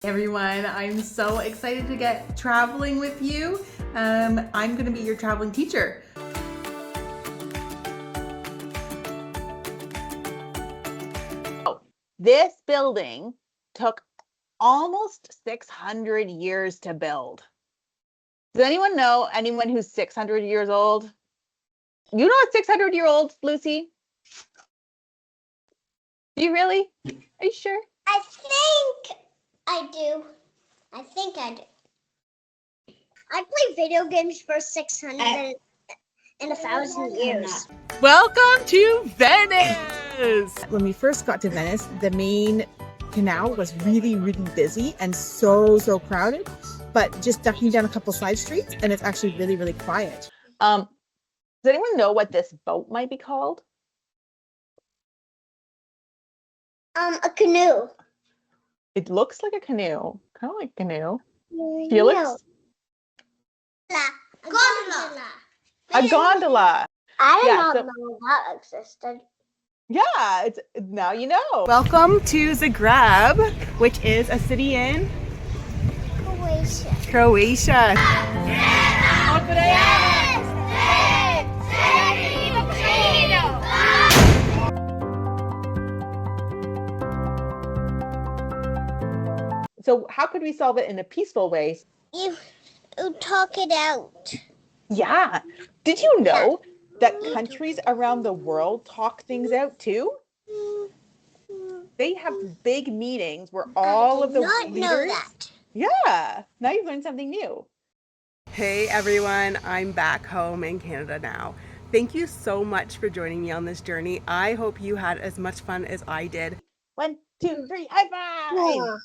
Everyone, I'm so excited to get traveling with you. I'm going to be your traveling teacher. This building took almost 600 years to build. Does anyone know anyone who's 600 years old? You know a 600-year-old, Lucy? Do you really? Are you sure? I think I do. I think I do. I played video games for 600 and 1,000 years. Welcome to Venice! When we first got to Venice, the main canal was really busy and so crowded, but just ducking down a couple side streets and it's actually really quiet. Does anyone know what this boat might be called? A canoe. It looks like a canoe, kind of like a canoe. No. Felix? Gondola. A gondola. I did Yeah, not so- know that existed. Yeah, it's now you know. Welcome to Zagreb, which is a city in Croatia. So how could we solve it in a peaceful way? You talk it out. Yeah. Did you know that countries around the world talk things out too? They have big meetings where all of the not leaders. know that. Yeah. Now you've learned something new. Hey everyone, I'm back home in Canada now. Thank you so much for joining me on this journey. I hope you had as much fun as I did. 1, 2, 3, high five!